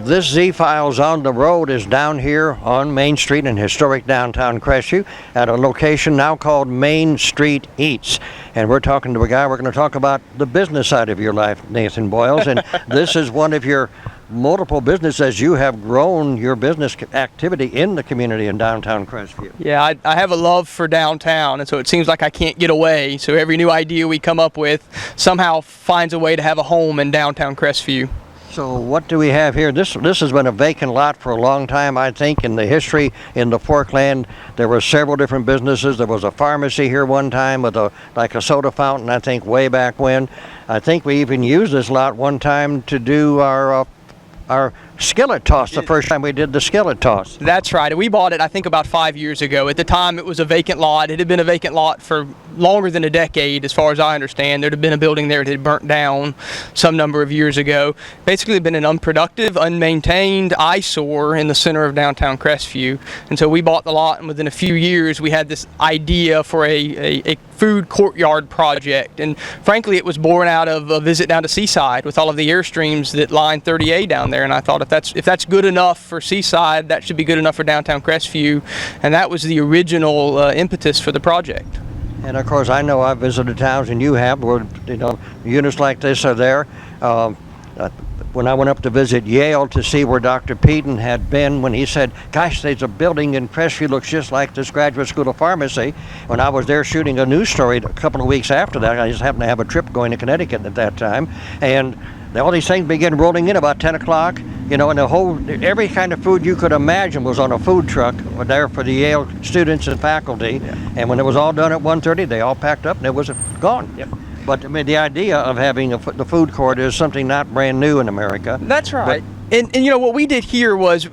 this Z-Files on the Road is down here on Main Street in historic downtown Crestview at a location now called Main Street Eats. And we're talking to a guy, we're going to talk about the business side of your life, Nathan Boyles. And this is one of your multiple businesses. You have grown your business activity in the community in downtown Crestview. Yeah, I have a love for downtown, and so it seems like I can't get away. So every new idea we come up with somehow finds a way to have a home in downtown Crestview. So what do we have here? This has been a vacant lot for a long time, I think, in the history in the Forkland. There were several different businesses. There was a pharmacy here one time with like a soda fountain, I think, way back when. I think we even used this lot one time to do our skillet toss, the first time we did the skillet toss. That's right. We bought it, I think, about 5 years ago. At the time, it was a vacant lot. It had been a vacant lot for longer than a decade, as far as I understand. There had been a building there that had burnt down some number of years ago. Basically, been an unproductive, unmaintained eyesore in the center of downtown Crestview. And so we bought the lot, and within a few years, we had this idea for a food courtyard project. And frankly, it was born out of a visit down to Seaside with all of the Airstreams that line 30A down there. And I thought, if that's good enough for Seaside, that should be good enough for downtown Crestview, and that was the original impetus for the project. And of course, I know I've visited towns, and you have, where units like this are there. When I went up to visit Yale to see where Dr. Peden had been, when he said, "Gosh, there's a building in Crestview looks just like this Graduate School of Pharmacy." When I was there shooting a news story a couple of weeks after that, I just happened to have a trip going to Connecticut at that time, and all these things began rolling in about 10 o'clock, and every kind of food you could imagine was on a food truck there for the Yale students and faculty. Yeah. And when it was all done at 1:30, they all packed up and it was gone. Yep. But I mean, the idea of having the food court is something not brand new in America. That's right. And what we did here was,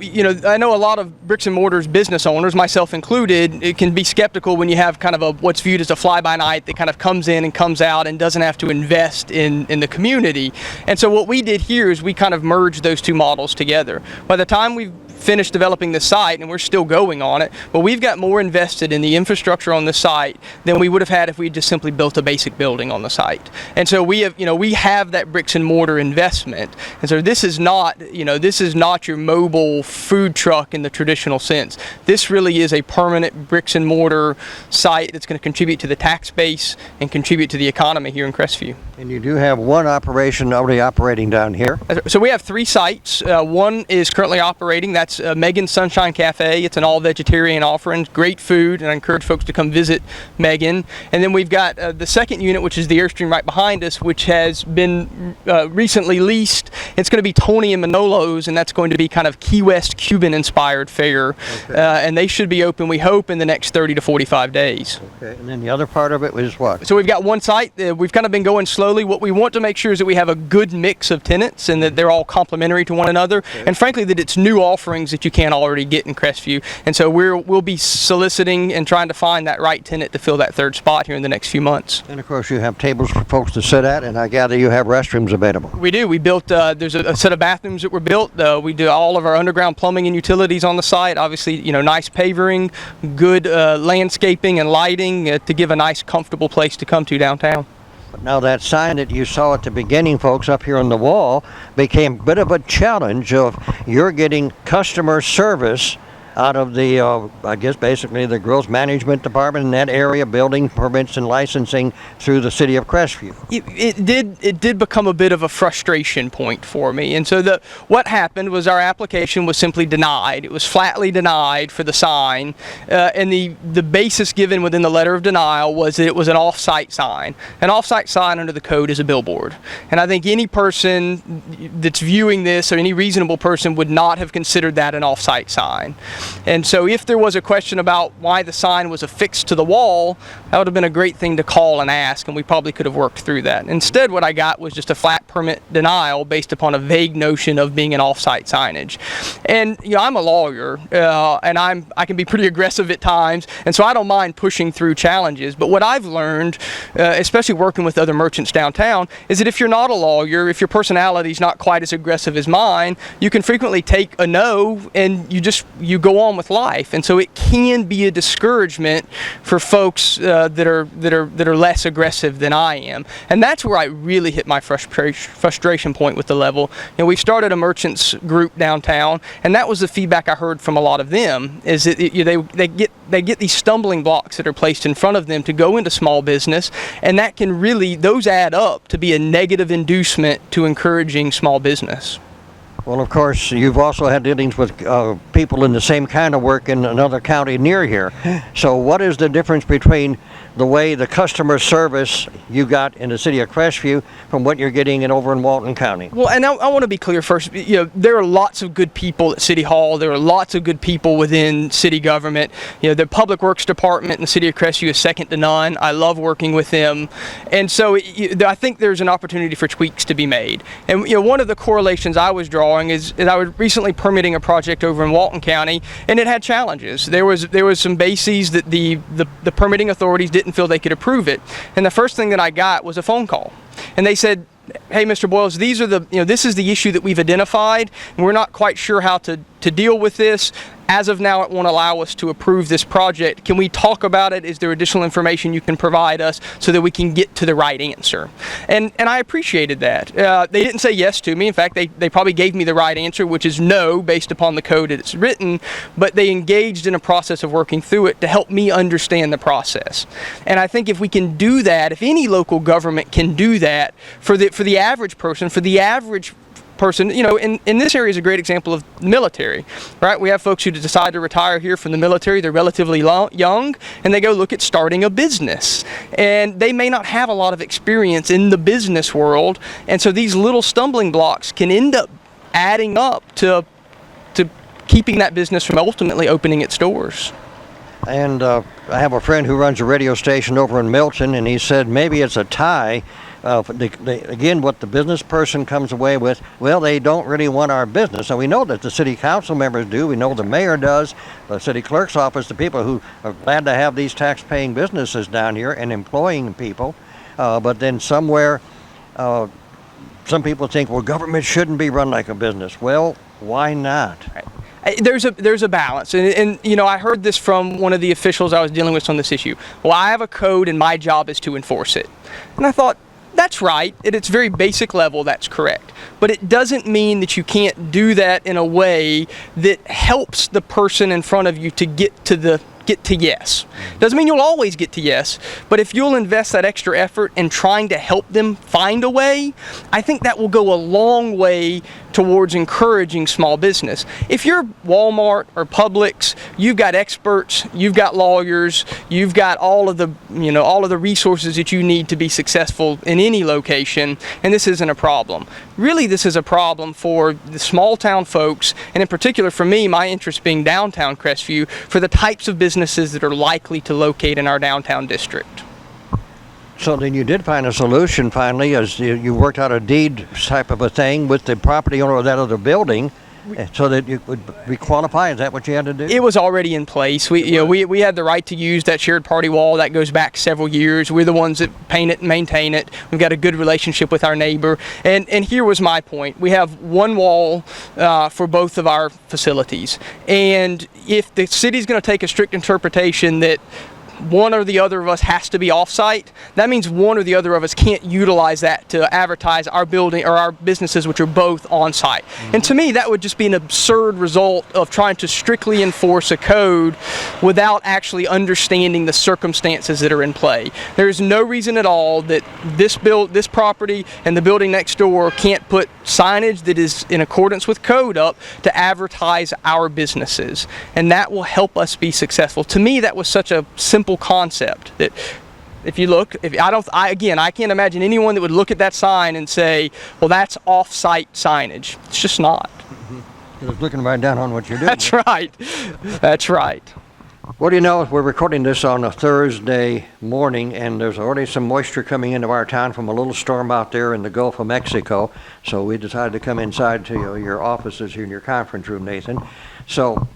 I know a lot of bricks and mortars business owners, myself included, it can be skeptical when you have kind of what's viewed as a fly-by-night that kind of comes in and comes out and doesn't have to invest in the community. And so what we did here is we kind of merged those two models together. By the time we've finished developing the site, and we're still going on it, but we've got more invested in the infrastructure on the site than we would have had if we just simply built a basic building on the site. And so we have that bricks and mortar investment. And so this is not your mobile food truck in the traditional sense. This really is a permanent bricks and mortar site that's going to contribute to the tax base and contribute to the economy here in Crestview. And you do have one operation already operating down here. So we have 3 sites. One is currently operating. That's Megan's Sunshine Cafe. It's an all-vegetarian offering, great food, and I encourage folks to come visit Megan. And then we've got the second unit, which is the Airstream right behind us, which has been recently leased. It's going to be Tony and Manolo's, and that's going to be kind of Key West Cuban-inspired fare. Okay. And they should be open, we hope, in the next 30 to 45 days. Okay. And then the other part of it was what? So we've got one site. We've kind of been going slowly. What we want to make sure is that we have a good mix of tenants and that they're all complementary to one another. Okay. And frankly, that it's new offerings that you can't already get in Crestview. And so we'll be soliciting and trying to find that right tenant to fill that third spot here in the next few months. And of course, you have tables for folks to sit at, and I gather you have restrooms available. We do. We built, there's a set of bathrooms that were built. We do all of our underground plumbing and utilities on the site. Obviously, nice pavering, good landscaping and lighting to give a nice, comfortable place to come to downtown. But now that sign that you saw at the beginning, folks, up here on the wall, became a bit of a challenge of you're getting customer service out of the, I guess basically the growth management department in that area, building permits and licensing through the city of Crestview. It did become a bit of a frustration point for me. And so what happened was our application was simply denied. It was flatly denied for the sign. And the basis given within the letter of denial was that it was an off-site sign. An off-site sign under the code is a billboard. And I think any person that's viewing this, or any reasonable person, would not have considered that an off-site sign. And so if there was a question about why the sign was affixed to the wall, that would have been a great thing to call and ask, and we probably could have worked through that. Instead, what I got was just a flat permit denial based upon a vague notion of being an off-site signage. And I'm a lawyer, and I can be pretty aggressive at times, and so I don't mind pushing through challenges. But what I've learned, especially working with other merchants downtown, is that if you're not a lawyer, if your personality is not quite as aggressive as mine, you can frequently take a no and you go go on with life. And so it can be a discouragement for folks that are less aggressive than I am. And that's where I really hit my frustration point with the level. We started a merchants group downtown, and that was the feedback I heard from a lot of them, is that they get these stumbling blocks that are placed in front of them to go into small business, and that can really, those add up to be a negative inducement to encouraging small business. Well, of course, you've also had dealings with people in the same kind of work in another county near here. So what is the difference between the way the customer service you got in the city of Crestview from what you're getting over in Walton County? Well, and I want to be clear first, there are lots of good people at City Hall. There are lots of good people within city government. The Public Works Department in the city of Crestview is second to none. I love working with them. And so I think there's an opportunity for tweaks to be made. And one of the correlations I was drawing is I was recently permitting a project over in Walton County, and it had challenges. There was some bases that the permitting authorities didn't feel they could approve it. And the first thing that I got was a phone call. And they said, "Hey, Mr. Boyles, this is the issue that we've identified, and we're not quite sure how to deal with this. As of now, it won't allow us to approve this project. Can we talk about it? Is there additional information you can provide us so that we can get to the right answer?" And I appreciated that. They didn't say yes to me. In fact, they probably gave me the right answer, which is no, based upon the code that it's written, but they engaged in a process of working through it to help me understand the process. And I think if we can do that, if any local government can do that for the average person, for the average person, in this area is a great example of military, right? We have folks who decide to retire here from the military. They're relatively young, and they go look at starting a business. And they may not have a lot of experience in the business world, and so these little stumbling blocks can end up adding up to keeping that business from ultimately opening its doors. And I have a friend who runs a radio station over in Milton, and he said maybe it's a tie. Again, what the business person comes away with, well, they don't really want our business. And we know that the city council members do. We know the mayor does, the city clerk's office, the people who are glad to have these tax-paying businesses down here and employing people. But then somewhere, some people think, well, government shouldn't be run like a business. Well, why not? There's a balance, and I heard this from one of the officials I was dealing with on this issue. Well, I have a code and my job is to enforce it. And I thought, that's right. At its very basic level, that's correct. But it doesn't mean that you can't do that in a way that helps the person in front of you to get to yes. Doesn't mean you'll always get to yes, but if you'll invest that extra effort in trying to help them find a way, I think that will go a long way towards encouraging small business. If you're Walmart or Publix, you've got experts, you've got lawyers, you've got all of the resources that you need to be successful in any location, and this isn't a problem. Really, this is a problem for the small town folks, and in particular for me, my interest being downtown Crestview, for the types of businesses that are likely to locate in our downtown district. So then you did find a solution finally, as you worked out a deed type of a thing with the property owner of that other building, so that you would requalify. Is that what you had to do? It was already in place. We had the right to use that shared party wall. That goes back several years. We're the ones that paint it and maintain it. We've got a good relationship with our neighbor. And here was my point. We have one wall for both of our facilities. And if the city's going to take a strict interpretation that one or the other of us has to be off-site, that means one or the other of us can't utilize that to advertise our building or our businesses, which are both on-site. Mm-hmm. And to me, that would just be an absurd result of trying to strictly enforce a code without actually understanding the circumstances that are in play. There is no reason at all that this property and the building next door can't put signage that is in accordance with code up to advertise our businesses, and that will help us be successful. To me, that was such a simple concept that if you look, I can't imagine anyone that would look at that sign and say, well, that's off-site signage. It's just not. Mm-hmm. It's looking right down on what you're doing. That's right. That's right. Well, do you know, we're recording this on a Thursday morning, and there's already some moisture coming into our town from a little storm out there in the Gulf of Mexico. So we decided to come inside to your offices here in your conference room, Nathan. So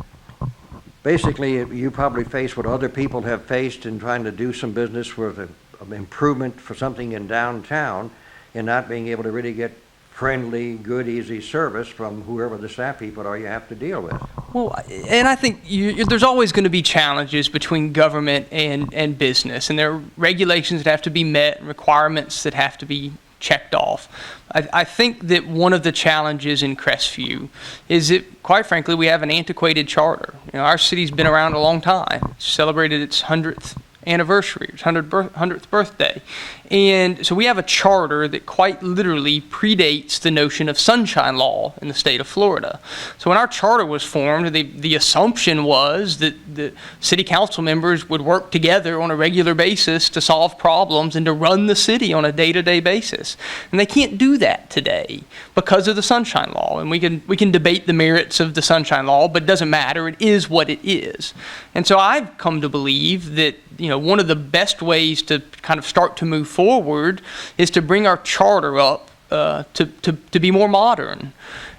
basically, you probably face what other people have faced in trying to do some business for the improvement for something in downtown, and not being able to really get friendly, good, easy service from whoever the staff people are you have to deal with. Well, and I think there's always going to be challenges between government and business, and there are regulations that have to be met and requirements that have to be checked off. I think that one of the challenges in Crestview is that, quite frankly, we have an antiquated charter. Our city's been around a long time. It's celebrated its 100th anniversary, its 100th birthday. And so we have a charter that quite literally predates the notion of sunshine law in the state of Florida. So when our charter was formed, the assumption was that the city council members would work together on a regular basis to solve problems and to run the city on a day-to-day basis. And they can't do that today because of the sunshine law. And we can debate the merits of the sunshine law, but it doesn't matter. It is what it is. And so I've come to believe that one of the best ways to kind of start to move forward is to bring our charter up to be more modern.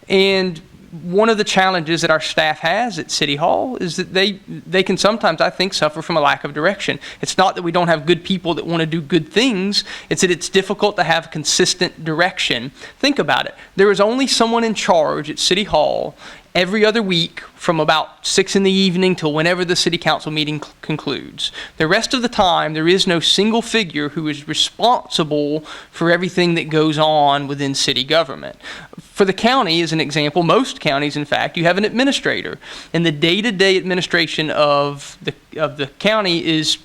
And one of the challenges that our staff has at City Hall is that they can sometimes, I think, suffer from a lack of direction. It's not that we don't have good people that want to do good things, it's that it's difficult to have consistent direction. Think about it. There is only someone in charge at City Hall every other week from about 6 in the evening till whenever the city council meeting concludes. The rest of the time, there is no single figure who is responsible for everything that goes on within city government. For the county, as an example, most counties, in fact, you have an administrator, and the day-to-day administration of the county is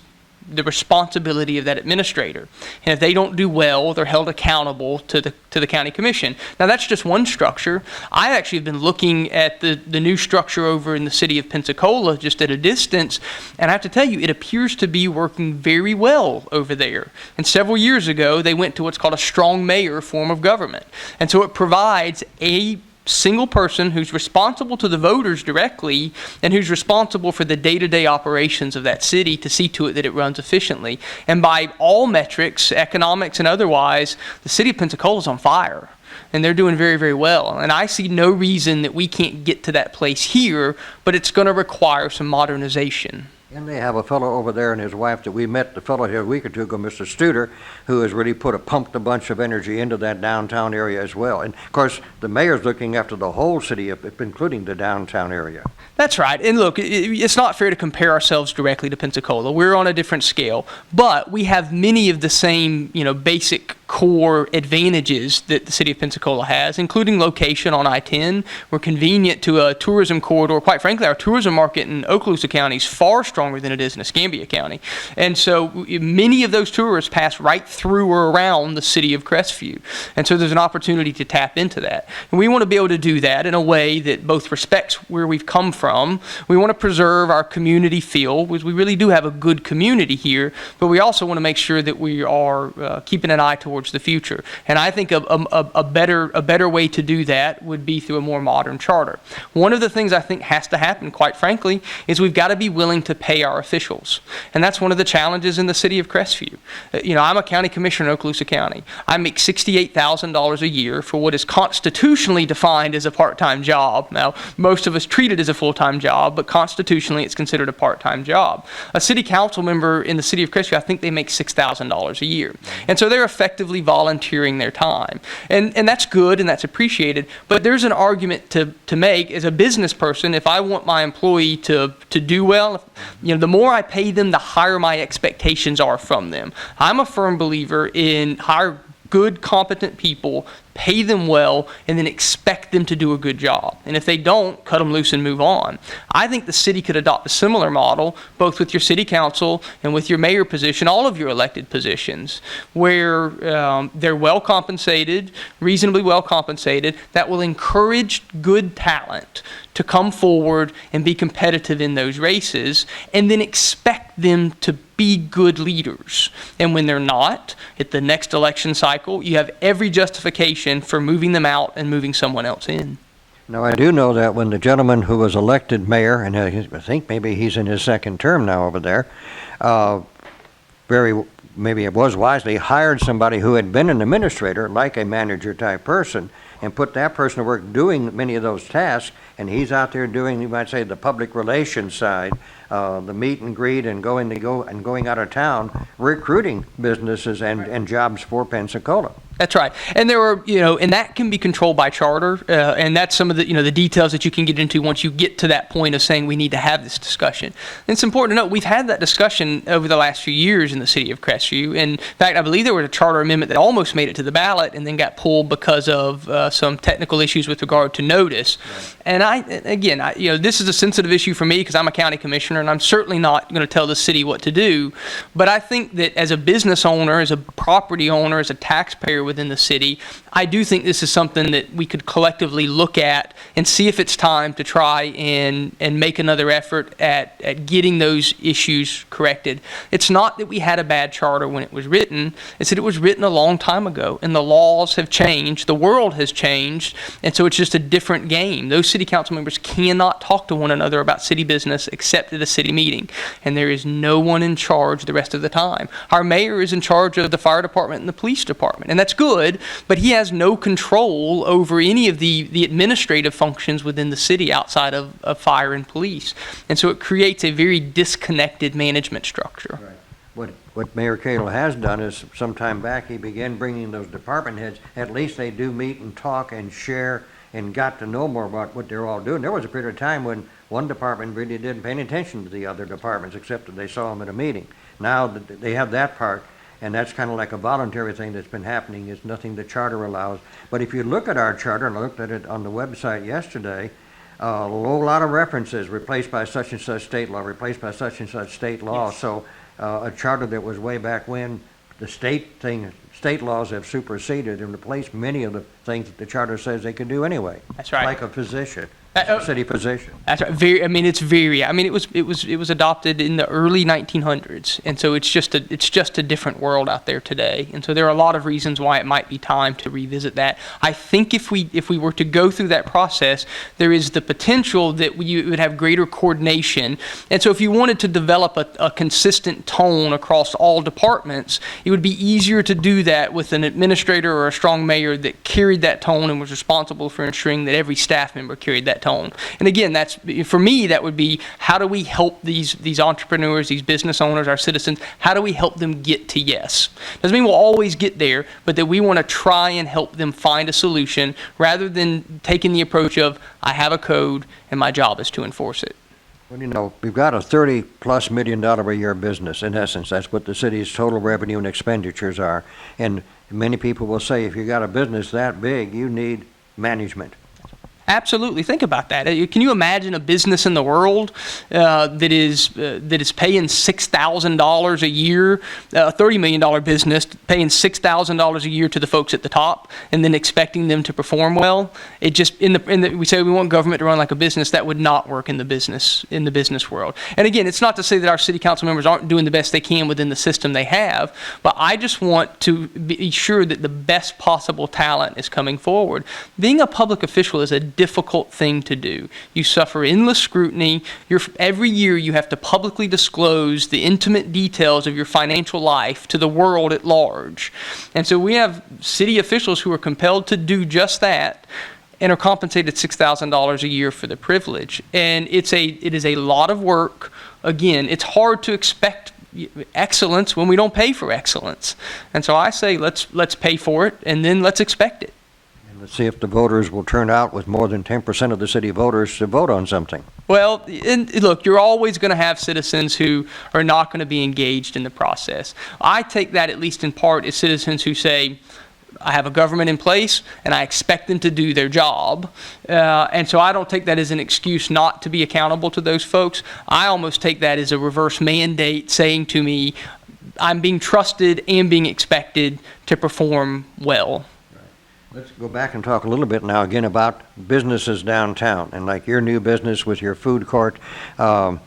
the responsibility of that administrator. And if they don't do well, they're held accountable to the county commission. Now, that's just one structure. I actually have been looking at the new structure over in the city of Pensacola just at a distance, and I have to tell you, it appears to be working very well over there. And several years ago, they went to what's called a strong mayor form of government. And so it provides a single person who's responsible to the voters directly and who's responsible for the day-to-day operations of that city to see to it that it runs efficiently. And by all metrics, economics and otherwise, the city of Pensacola is on fire. And they're doing very, very well. And I see no reason that we can't get to that place here, but it's going to require some modernization. And they have a fellow over there and his wife that we met, the fellow here a week or two ago, Mr. Studer, who has really pumped a bunch of energy into that downtown area as well. And of course, the mayor's looking after the whole city, including the downtown area. That's right. And look, it's not fair to compare ourselves directly to Pensacola. We're on a different scale, but we have many of the same, basic core advantages that the city of Pensacola has, including location on I-10. We're convenient to a tourism corridor. Quite frankly, our tourism market in Okaloosa County is far stronger than it is in Escambia County. And so many of those tourists pass right through or around the city of Crestview. And so there's an opportunity to tap into that. And we want to be able to do that in a way that both respects where we've come from. We want to preserve our community feel, because we really do have a good community here, but we also want to make sure that we are keeping an eye towards the future. And I think a better way to do that would be through a more modern charter. One of the things I think has to happen, quite frankly, is we've got to be willing to pay our officials. And that's one of the challenges in the city of Crestview. I'm a county commissioner in Okaloosa County. I make $68,000 a year for what is constitutionally defined as a part-time job. Now, most of us treat it as a full-time job, but constitutionally it's considered a part-time job. A city council member in the city of Crestview, I think they make $6,000 a year. And so they're effectively volunteering their time. And that's good and that's appreciated, but there's an argument to make as a business person. If I want my employee to do well, the more I pay them, the higher my expectations are from them. I'm a firm believer in hire good, competent people, pay them well, and then expect them to do a good job. And if they don't, cut them loose and move on. I think the city could adopt a similar model, both with your city council and with your mayor position, all of your elected positions, where they're well compensated, reasonably well compensated, that will encourage good talent to come forward and be competitive in those races, and then expect them to be good leaders. And when they're not, at the next election cycle, you have every justification for moving them out and moving someone else in. Now, I do know that when the gentleman who was elected mayor, and I think maybe he's in his second term now over there, maybe it was wisely, hired somebody who had been an administrator, like a manager type person, and put that person to work doing many of those tasks, and he's out there doing, you might say, the public relations side, the meet and greet and going out of town, recruiting businesses and jobs for Pensacola. That's right. And there are, and that can be controlled by charter, and that's some of the, the details that you can get into once you get to that point of saying we need to have this discussion. And it's important to note we've had that discussion over the last few years in the city of Crestview. And in fact, I believe there was a charter amendment that almost made it to the ballot and then got pulled because of some technical issues with regard to notice. Right. And this is a sensitive issue for me because I'm a county commissioner, and I'm certainly not going to tell the city what to do. But I think that as a business owner, as a property owner, as a taxpayer within the city, I do think this is something that we could collectively look at and see if it's time to try and make another effort at getting those issues corrected. It's not that we had a bad charter when it was written, it's that it was written a long time ago, and the laws have changed, the world has changed, and so it's just a different game. Those city council members cannot talk to one another about city business except at a city meeting, and there is no one in charge the rest of the time. Our mayor is in charge of the fire department and the police department, and that's good, but he has no control over any of the administrative functions within the city outside of fire and police. And so it creates a very disconnected management structure. Right. What Mayor Cato has done is some time back he began bringing those department heads, at least they do meet and talk and share and got to know more about what they're all doing. There was a period of time when one department really didn't pay any attention to the other departments except that they saw them at a meeting. Now that they have that part, and that's kind of like a voluntary thing that's been happening. It's nothing the charter allows. But if you look at our charter, and I looked at it on the website yesterday, a whole lot of references, replaced by such and such state law, replaced by such and such state law. Yes. So a charter that was way back when, the state laws have superseded and replaced many of the things that the charter says they can do anyway. That's right. Like a physician. City position. That's right. It was adopted in the early 1900s, and so it's just a different world out there today. And so there are a lot of reasons why it might be time to revisit that. I think if we were to go through that process, there is the potential that you would have greater coordination. And so if you wanted to develop a consistent tone across all departments, it would be easier to do that with an administrator or a strong mayor that carried that tone and was responsible for ensuring that every staff member carried that tone. And again, that's, for me, that would be, how do we help these entrepreneurs, these business owners, our citizens, how do we help them get to yes? Doesn't mean we'll always get there, but that we want to try and help them find a solution rather than taking the approach of, I have a code and my job is to enforce it. Well, we've got a $30+ million a year business, in essence. That's what the city's total revenue and expenditures are. And many people will say, if you got a business that big, you need management. Absolutely. Think about that. Can you imagine a business in the world that is paying $6,000 a year, a $30 million business paying $6,000 a year to the folks at the top, and then expecting them to perform well? It just we say we want government to run like a business. That would not work in the business world. And again, it's not to say that our city council members aren't doing the best they can within the system they have, but I just want to be sure that the best possible talent is coming forward. Being a public official is a difficult thing to do. You suffer endless scrutiny. Every year you have to publicly disclose the intimate details of your financial life to the world at large. And so we have city officials who are compelled to do just that and are compensated $6,000 a year for the privilege. And it is a lot of work. Again, it's hard to expect excellence when we don't pay for excellence. And so I say let's pay for it, and then let's expect it. Let's see if the voters will turn out with more than 10% of the city voters to vote on something. Well, look, you're always going to have citizens who are not going to be engaged in the process. I take that, at least in part, as citizens who say, I have a government in place and I expect them to do their job. And so I don't take that as an excuse not to be accountable to those folks. I almost take that as a reverse mandate saying to me, I'm being trusted and being expected to perform well. Let's go back and talk a little bit now again about businesses downtown, and like your new business with your food court. The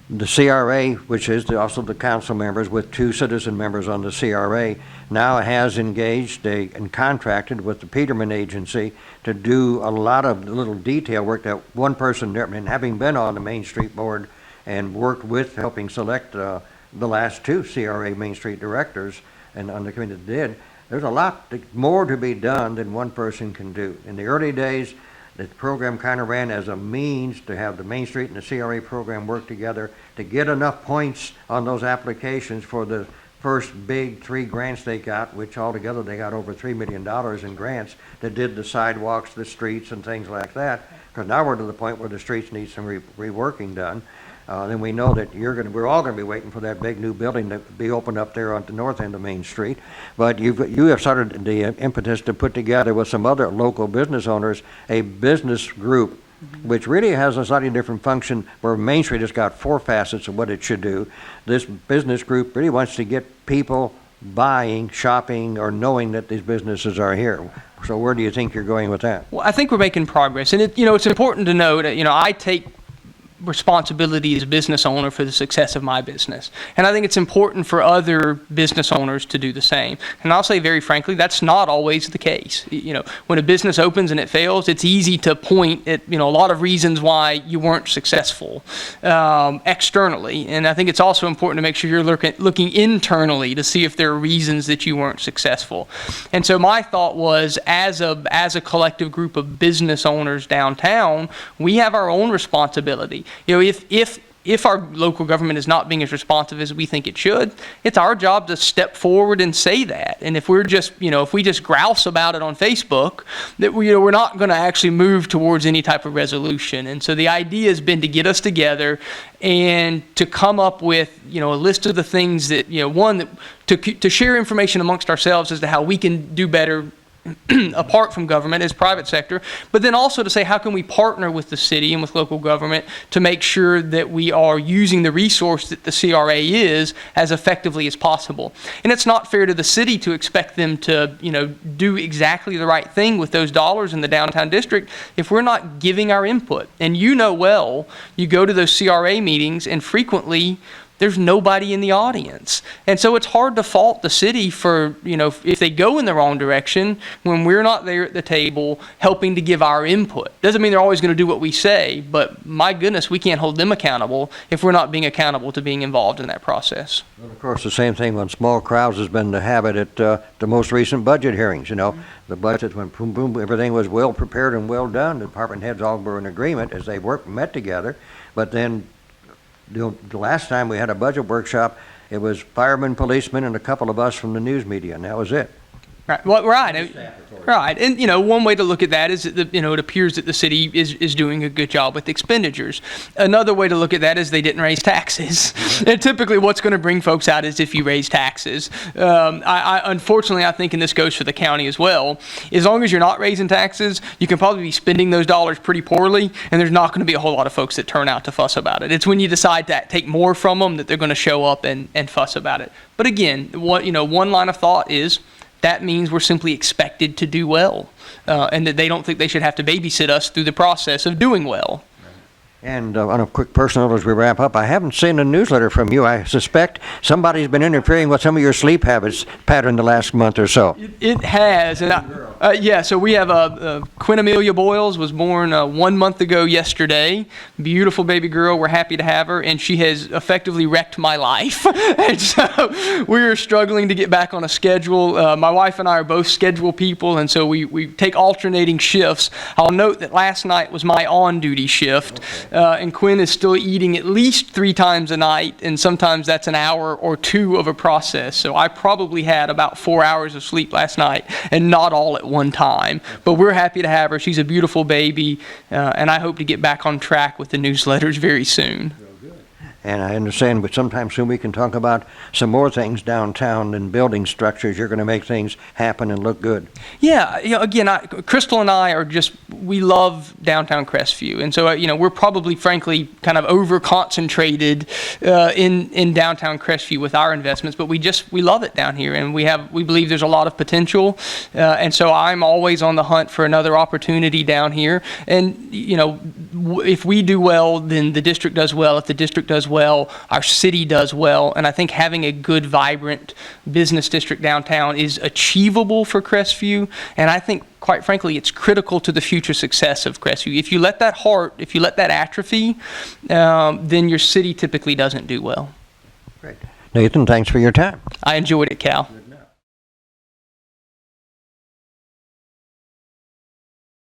CRA, which is also the council members with 2 citizen members on the CRA, now has engaged and contracted with the Peterman Agency to do a lot of little detail work that one person, and having been on the Main Street Board and worked with helping select the last 2 CRA Main Street directors and on the committee that did, there's a lot more to be done than one person can do. In the early days, the program kind of ran as a means to have the Main Street and the CRA program work together to get enough points on those applications for the first big 3 grants they got, which altogether they got over $3 million in grants that did the sidewalks, the streets, and things like that. Because now we're to the point where the streets need some reworking done. Then we know that we're all going to be waiting for that big new building to be opened up there on the north end of Main Street. But you have started the impetus to put together with some other local business owners a business group, which really has a slightly different function, where Main Street has got 4 facets of what it should do. This business group really wants to get people buying, shopping, or knowing that these businesses are here. So where do you think you're going with that? Well, I think we're making progress, and it's important to note that I take responsibility as a business owner for the success of my business. And I think it's important for other business owners to do the same. And I'll say very frankly, that's not always the case. When a business opens and it fails, it's easy to point at, a lot of reasons why you weren't successful externally. And I think it's also important to make sure you're looking internally to see if there are reasons that you weren't successful. And so my thought was, as a collective group of business owners downtown, we have our own responsibility. If our local government is not being as responsive as we think it should, it's our job to step forward and say that. And if we're just, if we just grouse about it on Facebook, that we're not going to actually move towards any type of resolution. And so the idea has been to get us together and to come up with, a list of the things that, to share information amongst ourselves as to how we can do better apart from government as private sector, but then also to say, how can we partner with the city and with local government to make sure that we are using the resource that the CRA is as effectively as possible. And it's not fair to the city to expect them to, do exactly the right thing with those dollars in the downtown district if we're not giving our input. And you go to those CRA meetings and frequently there's nobody in the audience. And so it's hard to fault the city for, if they go in the wrong direction when we're not there at the table helping to give our input. Doesn't mean they're always going to do what we say, but my goodness, we can't hold them accountable if we're not being accountable to being involved in that process. Well, of course, the same thing when small crowds has been the habit at the most recent budget hearings. The budget, when boom, boom, everything was well prepared and well done. The department heads all were in agreement as they met together. But then the last time we had a budget workshop, it was firemen, policemen, and a couple of us from the news media, and that was it. Right. Well, right. Right. And, one way to look at that is that, it appears that the city is doing a good job with expenditures. Another way to look at that is they didn't raise taxes. And typically what's going to bring folks out is if you raise taxes. Unfortunately, I think, and this goes for the county as well, as long as you're not raising taxes, you can probably be spending those dollars pretty poorly, and there's not going to be a whole lot of folks that turn out to fuss about it. It's when you decide to take more from them that they're going to show up and fuss about it. But again, one line of thought is, that means we're simply expected to do well, and that they don't think they should have to babysit us through the process of doing well. And on a quick personal note as we wrap up, I haven't seen a newsletter from you. I suspect somebody's been interfering with some of your sleep habits pattern the last month or so. It has. And so we have Quinn Amelia Boyles was born 1 month ago yesterday. Beautiful baby girl. We're happy to have her, and she has effectively wrecked my life. And so we're struggling to get back on a schedule. My wife and I are both schedule people, and so we take alternating shifts. I'll note that last night was my on-duty shift. And Quinn is still eating at least 3 times a night, and sometimes that's an hour or 2 of a process. So I probably had about 4 hours of sleep last night, and not all at one time. But we're happy to have her. She's a beautiful baby, and I hope to get back on track with the newsletters very soon. And I understand, but sometime soon we can talk about some more things downtown and building structures. You're going to make things happen and look good. Yeah, again, Crystal and I we love downtown Crestview. And so, we're probably, frankly, kind of over-concentrated in downtown Crestview with our investments, but we love it down here, and we believe there's a lot of potential. And so I'm always on the hunt for another opportunity down here. And, if we do well, then the district does well. If the district does well, our city does well. And I think having a good, vibrant business district downtown is achievable for Crestview. And I think, quite frankly, it's critical to the future success of Crestview. If you let that atrophy, then your city typically doesn't do well. Great. Nathan, thanks for your time. I enjoyed it, Cal.